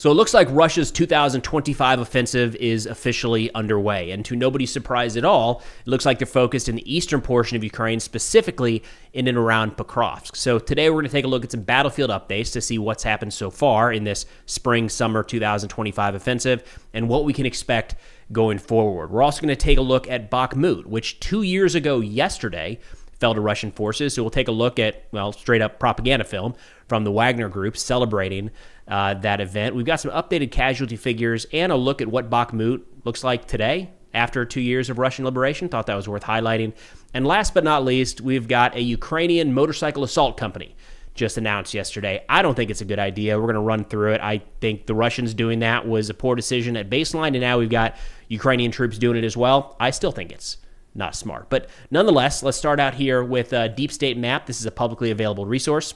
So it looks like Russia's 2025 offensive is officially underway. And to nobody's surprise at all, it looks like they're focused in the eastern portion of Ukraine, specifically in and around Pokrovsk. So today we're going to take a look at some battlefield updates to see what's happened so far in this spring-summer 2025 offensive and what we can expect going forward. We're also going to take a look at Bakhmut, which 2 years ago yesterday fell to Russian forces. So we'll take a look at, well, straight up propaganda film from the Wagner Group celebrating that event. We've got some updated casualty figures and a look at what Bakhmut looks like today after 2 years of Russian liberation. Thought that was worth highlighting. And last but not least, we've got a Ukrainian motorcycle assault company just announced yesterday. I don't think it's a good idea. We're going to run through it. I think the Russians doing that was a poor decision at baseline, and now we've got Ukrainian troops doing it as well. I still think it's not smart. But nonetheless, let's start out here with a Deep State Map. This is a publicly available resource.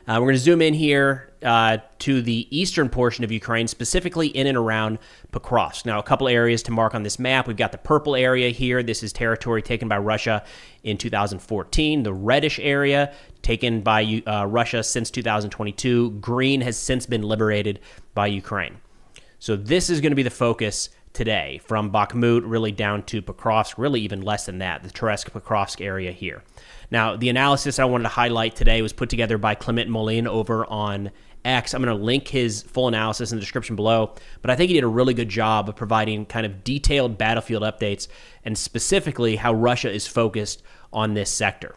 We're going to zoom in here to the eastern portion of Ukraine, specifically in and around Pokrovsk. Now, a couple areas to mark on this map. We've got the purple area here. This is territory taken by Russia in 2014. The reddish area taken by Russia since 2022. Green has since been liberated by Ukraine. So this is going to be the focus today, from Bakhmut really down to Pokrovsk, really even less than that, the Toretsk-Pokrovsk area here. Now, the analysis I wanted to highlight today was put together by Clement Molin over on X. I'm going to link his full analysis in the description below, but I think he did a really good job of providing kind of detailed battlefield updates and specifically how Russia is focused on this sector.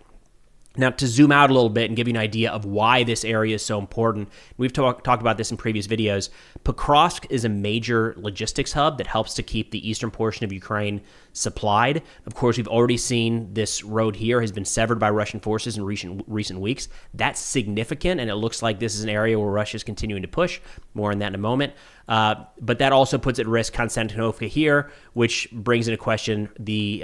Now, to zoom out a little bit and give you an idea of why this area is so important, we've talked about this in previous videos. Pokrovsk is a major logistics hub that helps to keep the eastern portion of Ukraine supplied. Of course, we've already seen this road here has been severed by Russian forces in recent weeks. That's significant, and it looks like this is an area where Russia is continuing to push. More on that in a moment. But that also puts at risk Konstantinovka here, which brings into question the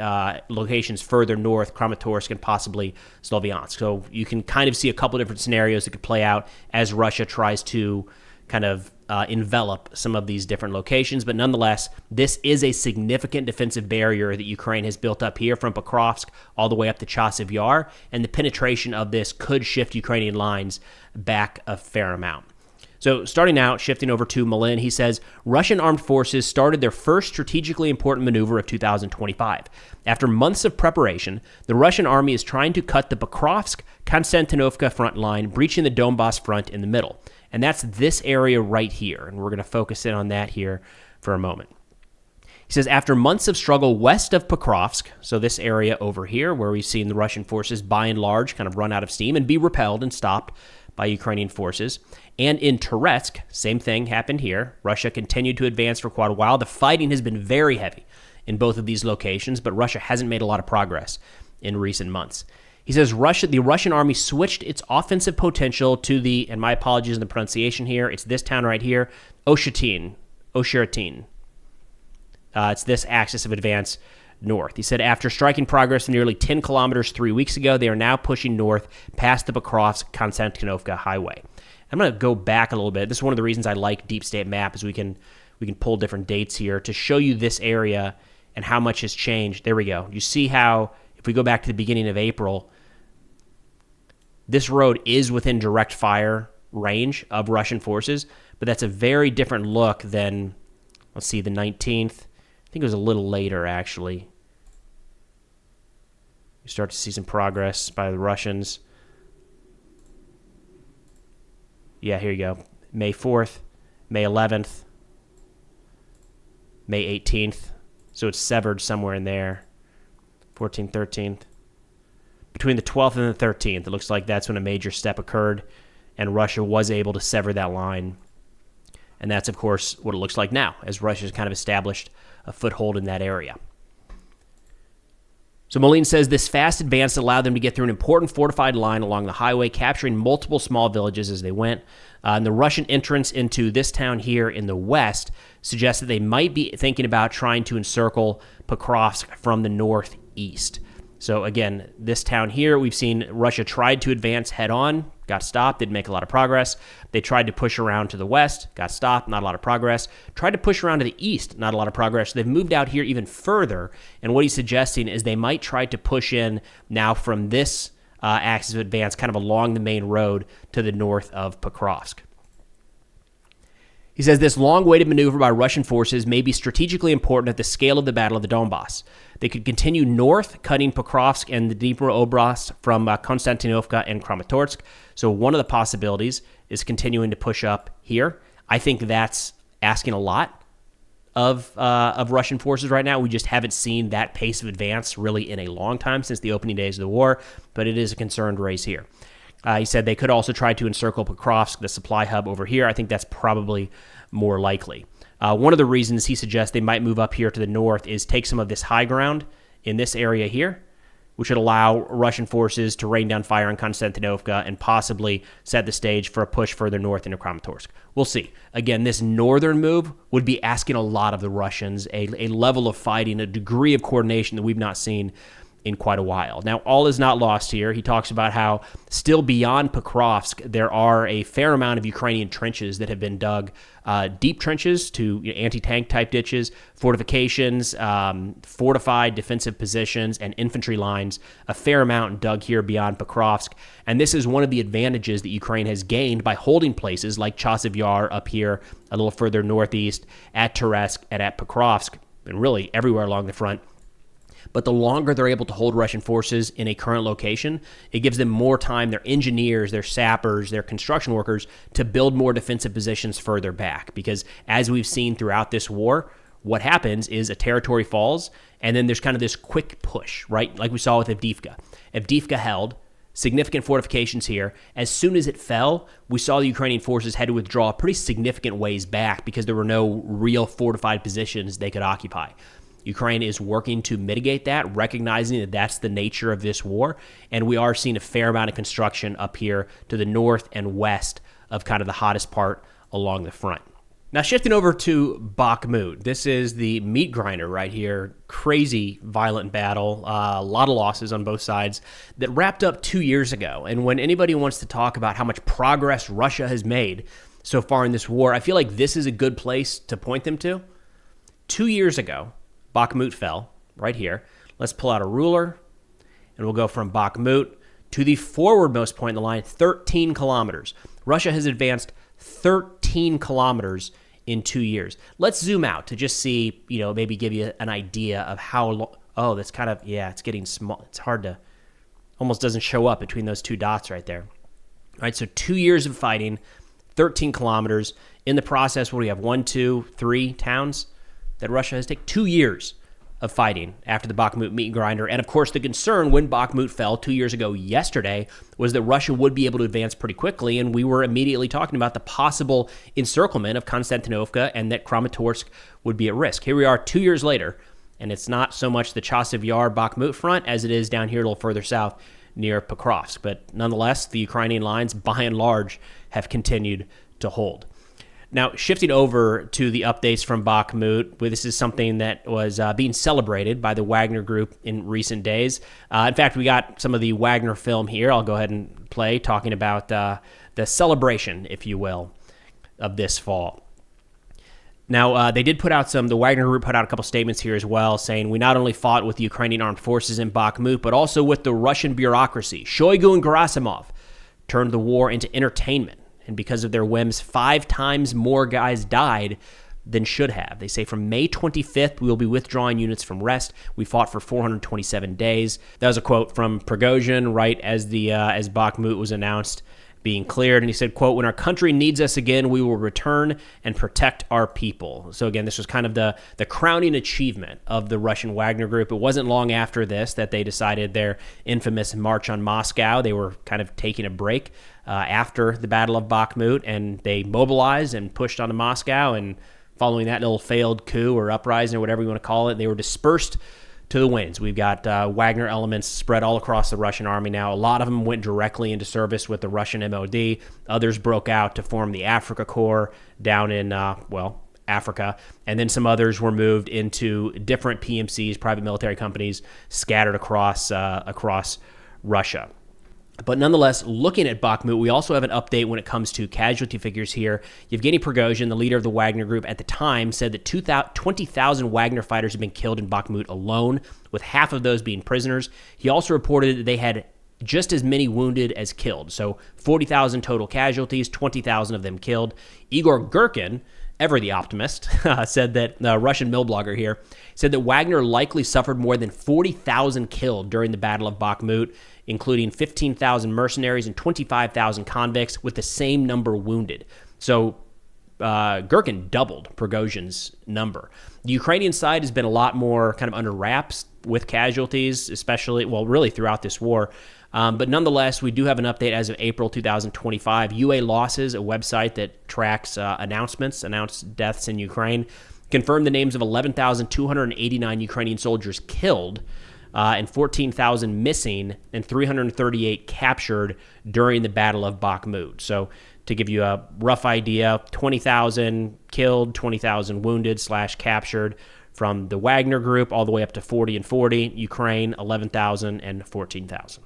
locations further north, Kramatorsk and possibly Sloviansk. So you can kind of see a couple different scenarios that could play out as Russia tries to kind of envelop some of these different locations. But nonetheless, this is a significant defensive barrier that Ukraine has built up here from Pokrovsk all the way up to Chasiv Yar, and the penetration of this could shift Ukrainian lines back a fair amount. So starting out, shifting over to Molin, he says, Russian armed forces started their first strategically important maneuver of 2025. After months of preparation, the Russian army is trying to cut the Pokrovsk-Konstantinovka front line, breaching the Donbas front in the middle. And that's this area right here, and we're going to focus in on that here for a moment. He says, after months of struggle west of Pokrovsk, so this area over here where we've seen the Russian forces by and large kind of run out of steam and be repelled and stopped by Ukrainian forces. And in Toretsk, same thing happened here. Russia continued to advance for quite a while. The fighting has been very heavy in both of these locations, but Russia hasn't made a lot of progress in recent months. He says the Russian army switched its offensive potential to the, and my apologies in the pronunciation here, it's this town right here, Oshetin. It's this axis of advance north. He said after striking progress of nearly 10 kilometers 3 weeks ago, they are now pushing north past the Pokrovsk-Konstantinovka highway. I'm going to go back a little bit. This is one of the reasons I like Deep State Map, is we can pull different dates here to show you this area and how much has changed. There we go. You see how, if we go back to the beginning of April, this road is within direct fire range of Russian forces, but that's a very different look than, let's see, the 19th. I think it was a little later, actually. You start to see some progress by the Russians. Yeah, here you go. May 4th, May 11th, May 18th. So it's severed somewhere in there. 14th, 13th. Between the 12th and the 13th, it looks like that's when a major step occurred, and Russia was able to sever that line. And that's, of course, what it looks like now, as Russia's kind of established a foothold in that area. So Molin says this fast advance allowed them to get through an important fortified line along the highway, capturing multiple small villages as they went. And the Russian entrance into this town here in the west suggests that they might be thinking about trying to encircle Pokrovsk from the northeast. So again, this town here, we've seen Russia tried to advance head-on, got stopped, didn't make a lot of progress. They tried to push around to the west, got stopped, not a lot of progress. Tried to push around to the east, not a lot of progress. So they've moved out here even further, and what he's suggesting is they might try to push in now from this axis of advance, kind of along the main road to the north of Pokrovsk. He says this long-awaited maneuver by Russian forces may be strategically important at the scale of the Battle of the Donbas. They could continue north, cutting Pokrovsk and the Dnipro Oblast from Konstantinovka and Kramatorsk. So one of the possibilities is continuing to push up here. I think that's asking a lot of Russian forces right now. We just haven't seen that pace of advance really in a long time since the opening days of the war, but it is a concerned race here. He said they could also try to encircle Pokrovsk, the supply hub over here. I think that's probably more likely. One of the reasons he suggests they might move up here to the north is take some of this high ground in this area here, which would allow Russian forces to rain down fire on Konstantinovka and possibly set the stage for a push further north into Kramatorsk. We'll see. Again, this northern move would be asking a lot of the Russians, a level of fighting, a degree of coordination that we've not seen in quite a while. Now, all is not lost here. He talks about how still beyond Pokrovsk, there are a fair amount of Ukrainian trenches that have been dug, deep trenches to anti-tank type ditches, fortifications, fortified defensive positions, and infantry lines, a fair amount dug here beyond Pokrovsk. And this is one of the advantages that Ukraine has gained by holding places like Chasiv Yar up here, a little further northeast, at Terezk and at Pokrovsk, and really everywhere along the front. But the longer they're able to hold Russian forces in a current location, it gives them more time, their engineers, their sappers, their construction workers, to build more defensive positions further back. Because as we've seen throughout this war, what happens is a territory falls, and then there's kind of this quick push, right? Like we saw with Avdiivka. Avdiivka held significant fortifications here. As soon as it fell, we saw the Ukrainian forces had to withdraw a pretty significant ways back because there were no real fortified positions they could occupy. Ukraine is working to mitigate that, recognizing that that's the nature of this war, and we are seeing a fair amount of construction up here to the north and west of kind of the hottest part along the front. Now, shifting over to Bakhmut, this is the meat grinder right here. Crazy violent battle, a lot of losses on both sides that wrapped up 2 years ago. And when anybody wants to talk about how much progress Russia has made so far in this war, I feel like this is a good place to point them to. 2 years ago, Bakhmut fell right here. Let's pull out a ruler, and we'll go from Bakhmut to the forwardmost point in the line, 13 kilometers. Russia has advanced 13 kilometers in 2 years. Let's zoom out to just see, maybe give you an idea of how long. Oh, that's kind of, it's getting small. It's hard to, almost doesn't show up between those two dots right there. All right, so 2 years of fighting, 13 kilometers. In the process, what do we have? 1, 2, 3 towns that Russia has taken. 2 years of fighting after the Bakhmut meat grinder. And of course, the concern when Bakhmut fell 2 years ago yesterday was that Russia would be able to advance pretty quickly. And we were immediately talking about the possible encirclement of Konstantinovka and that Kramatorsk would be at risk. Here we are 2 years later, and it's not so much the Chasiv Yar Bakhmut front as it is down here a little further south near Pokrovsk. But nonetheless, the Ukrainian lines, by and large, have continued to hold. Now, shifting over to the updates from Bakhmut, this is something that was being celebrated by the Wagner Group in recent days. In fact, we got some of the Wagner film here. I'll go ahead and play, talking about the celebration, if you will, of this fall. Now, they did put out the Wagner Group put out a couple statements here as well, saying, we not only fought with the Ukrainian armed forces in Bakhmut, but also with the Russian bureaucracy. Shoigu and Gerasimov turned the war into entertainment. And because of their whims, 5 times more guys died than should have. They say from May 25th, we will be withdrawing units from rest. We fought for 427 days. That was a quote from Prigozhin right as as Bakhmut was announced being cleared. And he said, quote, when our country needs us again, we will return and protect our people. So again, this was kind of the crowning achievement of the Russian Wagner Group. It wasn't long after this that they decided their infamous march on Moscow. They were kind of taking a break after the Battle of Bakhmut, and they mobilized and pushed onto Moscow. And following that little failed coup or uprising or whatever you want to call it, they were dispersed to the winds. We've got Wagner elements spread all across the Russian army now. A lot of them went directly into service with the Russian MOD. Others broke out to form the Africa Corps down in, Africa. And then some others were moved into different PMCs, private military companies, scattered across Russia. But nonetheless, looking at Bakhmut, we also have an update when it comes to casualty figures here. Yevgeny Prigozhin, the leader of the Wagner Group at the time, said that 20,000 Wagner fighters have been killed in Bakhmut alone, with half of those being prisoners. He also reported that they had just as many wounded as killed. So 40,000 total casualties, 20,000 of them killed. Igor Girkin, ever the optimist, said that Russian mill blogger here said that Wagner likely suffered more than 40,000 killed during the Battle of Bakhmut, including 15,000 mercenaries and 25,000 convicts, with the same number wounded. So Gherkin doubled Prigozhin's number. The Ukrainian side has been a lot more kind of under wraps with casualties, especially, well, really throughout this war. But nonetheless, we do have an update as of April 2025. UA Losses, a website that tracks announced deaths in Ukraine, confirmed the names of 11,289 Ukrainian soldiers killed and 14,000 missing and 338 captured during the Battle of Bakhmut. So to give you a rough idea, 20,000 killed, 20,000 wounded / captured from the Wagner Group, all the way up to 40 and 40. Ukraine, 11,000 and 14,000.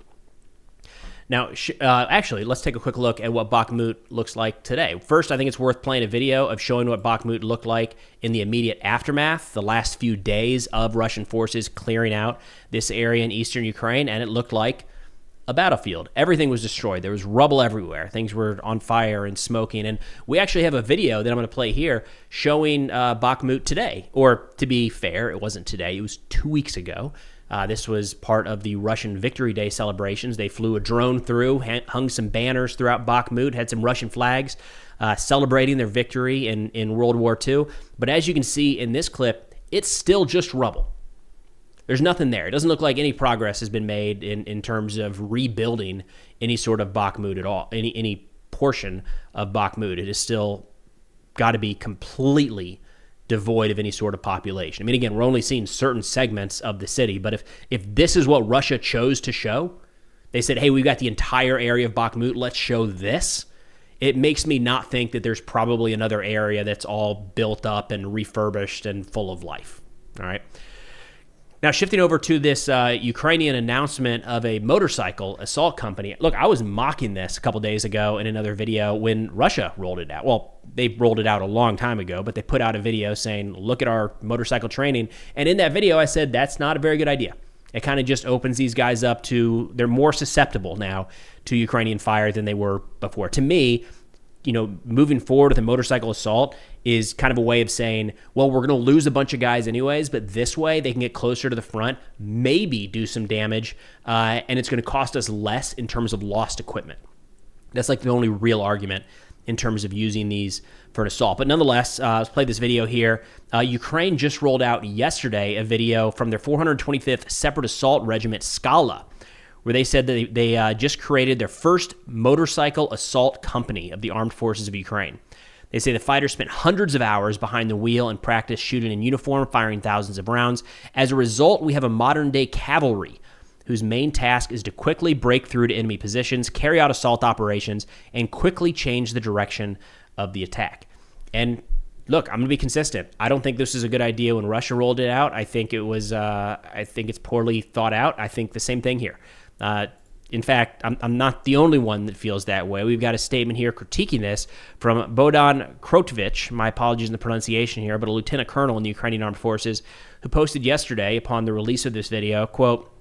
Now, actually, let's take a quick look at what Bakhmut looks like today. First, I think it's worth playing a video of showing what Bakhmut looked like in the immediate aftermath, the last few days of Russian forces clearing out this area in eastern Ukraine, and it looked like a battlefield. Everything was destroyed. There was rubble everywhere. Things were on fire and smoking. And we actually have a video that I'm going to play here showing Bakhmut today. Or, to be fair, it wasn't today. It was 2 weeks ago. This was part of the Russian Victory Day celebrations. They flew a drone through, hung some banners throughout Bakhmut, had some Russian flags celebrating their victory in World War II. But as you can see in this clip, it's still just rubble. There's nothing there. It doesn't look like any progress has been made in terms of rebuilding any sort of Bakhmut at all, any portion of Bakhmut. It is still got to be completely devoid of any sort of population. I mean, again, we're only seeing certain segments of the city, but if this is what Russia chose to show, they said, hey, we've got the entire area of Bakhmut, let's show this. It makes me not think that there's probably another area that's all built up and refurbished and full of life. All right. Now, shifting over to this Ukrainian announcement of a motorcycle assault company. Look, I was mocking this a couple days ago in another video when Russia rolled it out. Well, they rolled it out a long time ago, but they put out a video saying, look at our motorcycle training. And in that video, I said, that's not a very good idea. It kind of just opens these guys up to, they're more susceptible now to Ukrainian fire than they were before. To me, moving forward with a motorcycle assault is kind of a way of saying, well, we're going to lose a bunch of guys anyways, but this way they can get closer to the front, maybe do some damage, and it's going to cost us less in terms of lost equipment. That's like the only real argument in terms of using these for an assault. But nonetheless, let's play this video here. Ukraine just rolled out yesterday a video from their 425th Separate Assault Regiment, Skala, where they said that they just created their first motorcycle assault company of the armed forces of Ukraine. They say the fighters spent hundreds of hours behind the wheel and practiced shooting in uniform, firing thousands of rounds. As a result, we have a modern-day cavalry whose main task is to quickly break through to enemy positions, carry out assault operations, and quickly change the direction of the attack. And look, I'm going to be consistent. I don't think this is a good idea when Russia rolled it out. I think it was. I think it's poorly thought out. I think the same thing here. In fact, I'm not the only one that feels that way. We've got a statement here critiquing this from Bohdan Krotvich, my apologies in the pronunciation here, but a lieutenant colonel in the Ukrainian Armed Forces, who posted yesterday upon the release of this video, quote,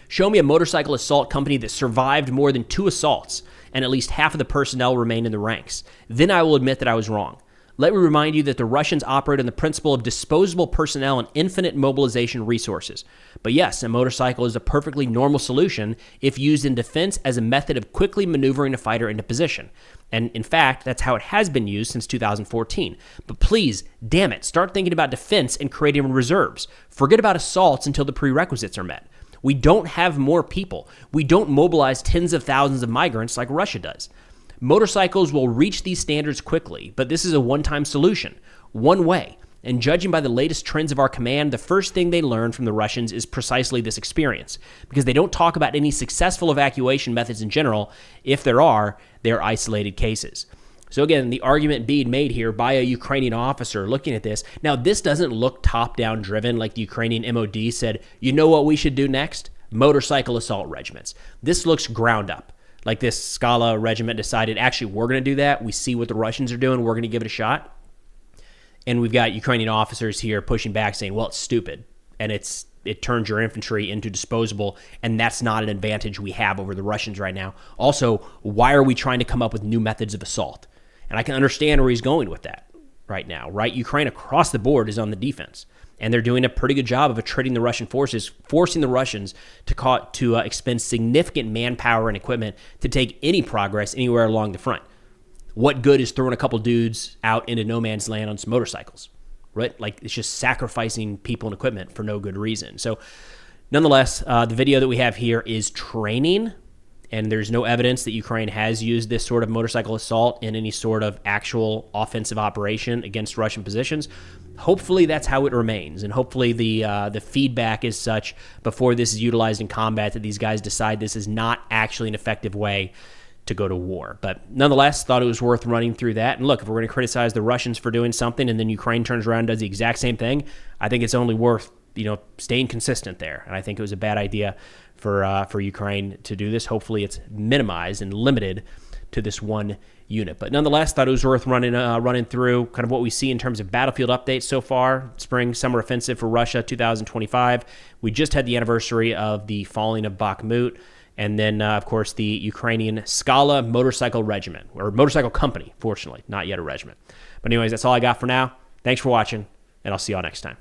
"Show me a motorcycle assault company that survived more than 2 assaults and at least half of the personnel remained in the ranks. Then I will admit that I was wrong. Let me remind you that the Russians operate on the principle of disposable personnel and infinite mobilization resources. But yes, a motorcycle is a perfectly normal solution if used in defense as a method of quickly maneuvering a fighter into position. And in fact, that's how it has been used since 2014. But please, damn it, start thinking about defense and creating reserves. Forget about assaults until the prerequisites are met. We don't have more people. We don't mobilize tens of thousands of migrants like Russia does. Motorcycles will reach these standards quickly, but this is a one-time solution, one way. And judging by the latest trends of our command, the first thing they learned from the Russians is precisely this experience, because they don't talk about any successful evacuation methods in general. If there are, they're isolated cases." So again, the argument being made here by a Ukrainian officer looking at this. Now, this doesn't look top-down driven like the Ukrainian MOD said, you know what we should do next? Motorcycle assault regiments. This looks ground up. Like this Skala regiment decided, actually, we're going to do that. We see what the Russians are doing. We're going to give it a shot. And we've got Ukrainian officers here pushing back saying, well, it's stupid. And it turns your infantry into disposable. And that's not an advantage we have over the Russians right now. Also, why are we trying to come up with new methods of assault? And I can understand where he's going with that. right now, right? Ukraine across the board is on the defense, and they're doing a pretty good job of attriting the Russian forces, forcing the Russians to expend significant manpower and equipment to take any progress anywhere along the front. What good is throwing a couple dudes out into no man's land on some motorcycles, right? Like, it's just sacrificing people and equipment for no good reason. So nonetheless, the video that we have here is training, and there's no evidence that Ukraine has used this sort of motorcycle assault in any sort of actual offensive operation against Russian positions. Hopefully that's how it remains, and hopefully the feedback is such before this is utilized in combat that these guys decide this is not actually an effective way to go to war. But nonetheless, thought it was worth running through that. And look, if we're going to criticize the Russians for doing something and then Ukraine turns around and does the exact same thing, I think it's only worth staying consistent there. And I think it was a bad idea for Ukraine to do this. Hopefully it's minimized and limited to this one unit. But nonetheless, thought it was worth running through kind of what we see in terms of battlefield updates so far. Spring-summer offensive for Russia 2025. We just had the anniversary of the falling of Bakhmut. And then, of course, the Ukrainian Skala motorcycle regiment, or motorcycle company, fortunately, not yet a regiment. But anyways, that's all I got for now. Thanks for watching, and I'll see y'all next time.